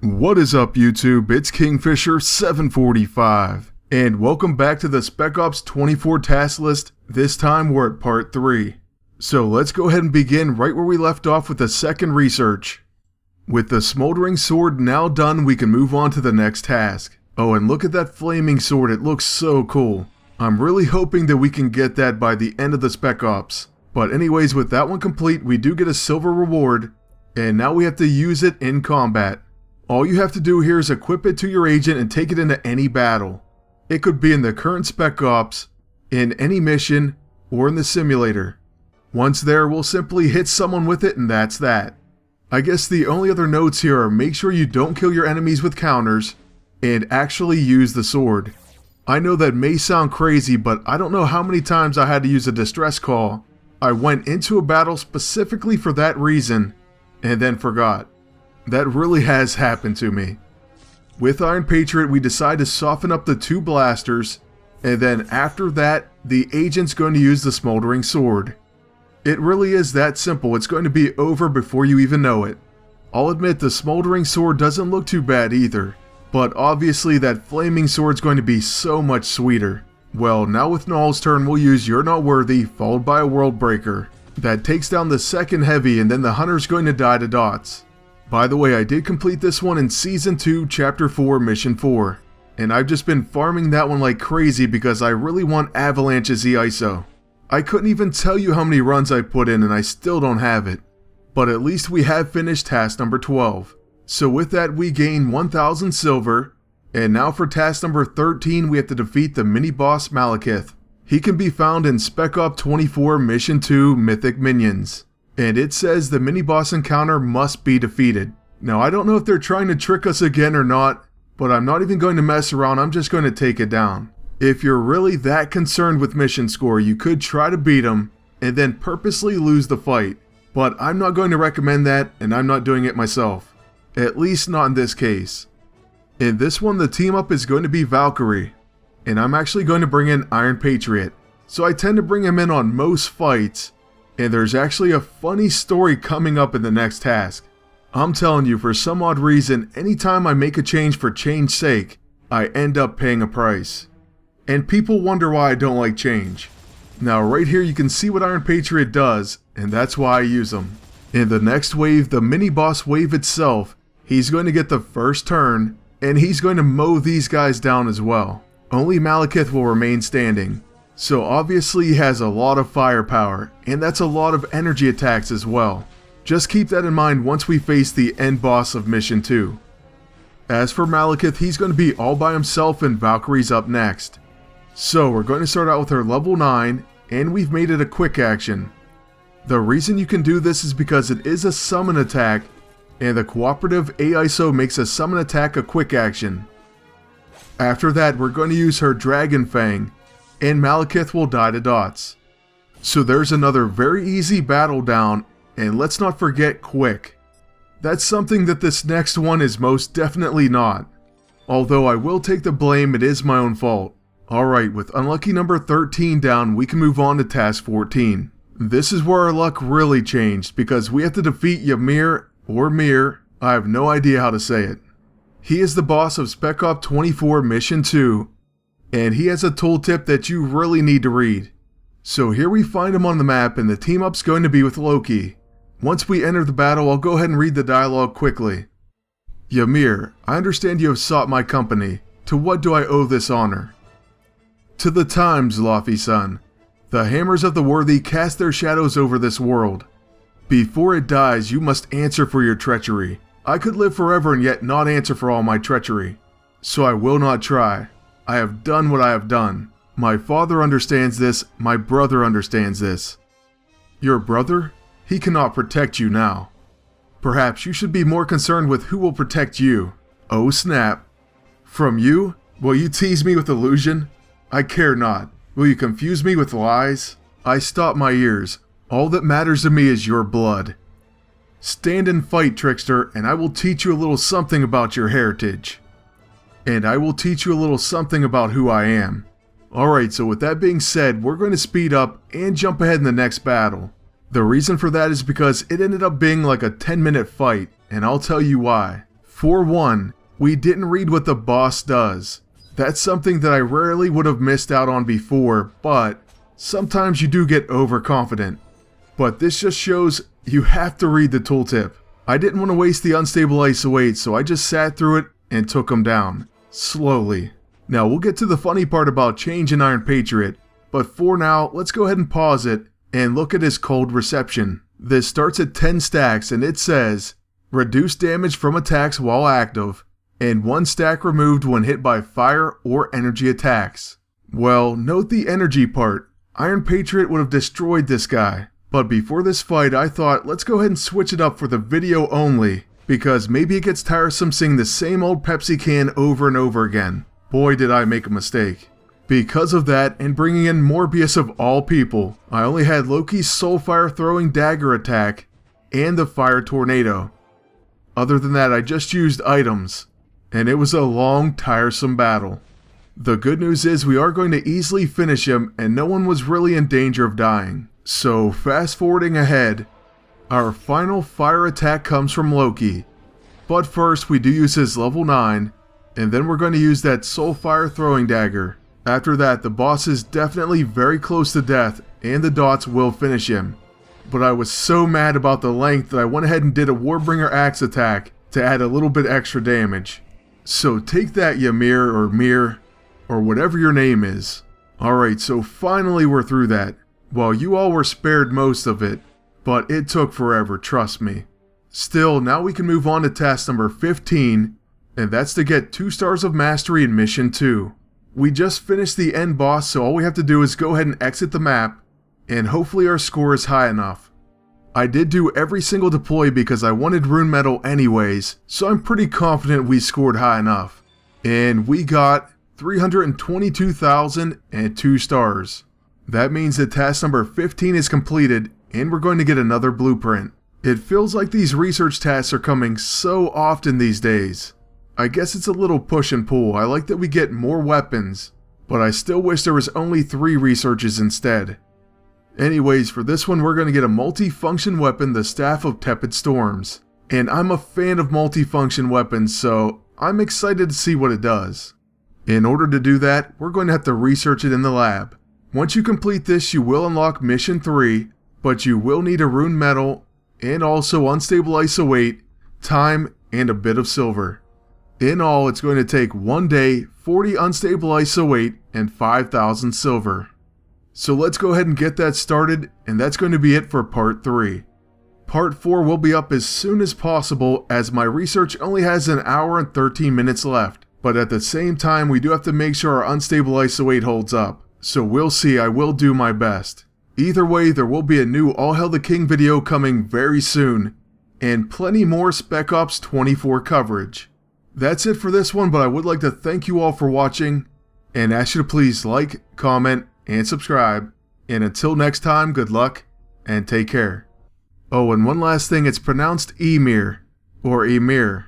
What is up YouTube, it's Kingfisher745, and welcome back to the Spec Ops 24 task list. This time we're at part 3. So let's go ahead and begin right where we left off with the second research. With the Smoldering sword now done, we can move on to the next task. Oh, and look at that flaming sword, it looks so cool. I'm really hoping that we can get that by the end of the Spec Ops. But anyways, with that one complete, we do get a silver reward, and now we have to use it in combat. All you have to do here is equip it to your agent and take it into any battle. It could be in the current Spec Ops, in any mission, or in the simulator. Once there, we'll simply hit someone with it and that's that. I guess the only other notes here are make sure you don't kill your enemies with counters, and actually use the sword. I know that may sound crazy, but I don't know how many times I had to use a distress call. I went into a battle specifically for that reason, and then forgot. That really has happened to me. With Iron Patriot, we decide to soften up the 2 blasters, and then after that, the agent's going to use the Smoldering sword. It really is that simple, it's going to be over before you even know it. I'll admit the Smoldering sword doesn't look too bad either, but obviously that flaming sword's going to be so much sweeter. Well, now with Null's turn, we'll use You're Not Worthy, followed by a World Breaker. That takes down the second heavy, and then the Hunter's going to die to dots. By the way, I did complete this one in Season 2, Chapter 4, Mission 4. And I've just been farming that one like crazy because I really want Avalanche's EISO. I couldn't even tell you how many runs I put in and I still don't have it. But at least we have finished task number 12. So with that we gain 1000 silver. And now for task number 13 we have to defeat the mini-boss Malekith. He can be found in Spec Ops 24 Mission 2 Mythic Minions. And it says the mini-boss encounter must be defeated. Now I don't know if they're trying to trick us again or not, but I'm not even going to mess around, I'm just going to take it down. If you're really that concerned with mission score, you could try to beat him, and then purposely lose the fight. But I'm not going to recommend that, and I'm not doing it myself. At least not in this case. In this one, the team up is going to be Valkyrie, and I'm actually going to bring in Iron Patriot. So I tend to bring him in on most fights, and there's actually a funny story coming up in the next task. I'm telling you, for some odd reason, anytime I make a change for change's sake, I end up paying a price. And people wonder why I don't like change. Now right here you can see what Iron Patriot does, and that's why I use him. In the next wave, the mini-boss wave itself, he's going to get the first turn, and he's going to mow these guys down as well. Only Malekith will remain standing. So obviously he has a lot of firepower, and that's a lot of energy attacks as well. Just keep that in mind once we face the end boss of Mission 2. As for Malekith, he's going to be all by himself and Valkyrie's up next. So we're going to start out with her level 9, and we've made it a quick action. The reason you can do this is because it is a summon attack, and the cooperative AISO makes a summon attack a quick action. After that, we're going to use her Dragon Fang, and Malekith will die to dots. So there's another very easy battle down, and let's not forget quick. That's something that this next one is most definitely not. Although I will take the blame, it is my own fault. Alright, with unlucky number 13 down, we can move on to task 14. This is where our luck really changed, because we have to defeat Ymir, or Mir, I have no idea how to say it. He is the boss of Spec Ops 24 Mission 2, and he has a tooltip that you really need to read. So here we find him on the map, and the team up's going to be with Loki. Once we enter the battle, I'll go ahead and read the dialogue quickly. Ymir, I understand you have sought my company. To what do I owe this honor? To the times, Lofty son. The hammers of the worthy cast their shadows over this world. Before it dies, you must answer for your treachery. I could live forever and yet not answer for all my treachery. So I will not try. I have done what I have done. My father understands this, my brother understands this. Your brother? He cannot protect you now. Perhaps you should be more concerned with who will protect you. Oh snap. From you? Will you tease me with illusion? I care not. Will you confuse me with lies? I stop my ears. All that matters to me is your blood. Stand and fight, trickster, and I will teach you a little something about your heritage. And I will teach you a little something about who I am. Alright, so with that being said, we're going to speed up and jump ahead in the next battle. The reason for that is because it ended up being like a 10-minute fight, and I'll tell you why. For one, we didn't read what the boss does. That's something that I rarely would have missed out on before, but sometimes you do get overconfident. But this just shows you have to read the tooltip. I didn't want to waste the unstable ISO 8, so I just sat through it and took him down. Slowly. Now we'll get to the funny part about change in Iron Patriot, but for now, let's go ahead and pause it and look at his cold reception. This starts at 10 stacks and it says, reduce damage from attacks while active, and 1 stack removed when hit by fire or energy attacks. Well, note the energy part. Iron Patriot would have destroyed this guy. But before this fight, I thought, let's go ahead and switch it up for the video only, because maybe it gets tiresome seeing the same old Pepsi can over and over again. Boy, did I make a mistake. Because of that, and bringing in Morbius of all people, I only had Loki's Soulfire throwing dagger attack, and the Fire Tornado. Other than that, I just used items, and it was a long, tiresome battle. The good news is we are going to easily finish him, and no one was really in danger of dying. So, fast forwarding ahead, our final fire attack comes from Loki. But first, we do use his level 9, and then we're going to use that Soulfire throwing dagger. After that, the boss is definitely very close to death, and the dots will finish him. But I was so mad about the length that I went ahead and did a Warbringer axe attack to add a little bit extra damage. So take that, Ymir or Mir, or whatever your name is. Alright, so finally we're through that. Well, you all were spared most of it, but it took forever, trust me. Still, now we can move on to task number 15, and that's to get 2 stars of mastery in mission 2. We just finished the end boss, so all we have to do is go ahead and exit the map, and hopefully our score is high enough. I did do every single deploy because I wanted rune metal anyways, so I'm pretty confident we scored high enough. And we got 322,002 stars. That means that task number 15 is completed, and we're going to get another blueprint. It feels like these research tasks are coming so often these days. I guess it's a little push and pull. I like that we get more weapons, but I still wish there was only 3 researches instead. Anyways, for this one we're going to get a multi-function weapon, the Staff of Tepid Storms. And I'm a fan of multi-function weapons, so I'm excited to see what it does. In order to do that, we're going to have to research it in the lab. Once you complete this, you will unlock mission 3, but you will need a rune metal, and also unstable ISO 8, time, and a bit of silver. In all, it's going to take 1 day, 40 unstable ISO 8, and 5,000 silver. So let's go ahead and get that started, and that's going to be it for part 3. Part 4 will be up as soon as possible, as my research only has an hour and 13 minutes left, but at the same time we do have to make sure our unstable ISO 8 holds up. So we'll see, I will do my best. Either way, there will be a new All Hail the King video coming very soon, and plenty more Spec Ops 24 coverage. That's it for this one, but I would like to thank you all for watching, and ask you to please like, comment, and subscribe. And until next time, good luck, and take care. Oh, and one last thing, it's pronounced Ymir, or Ymir.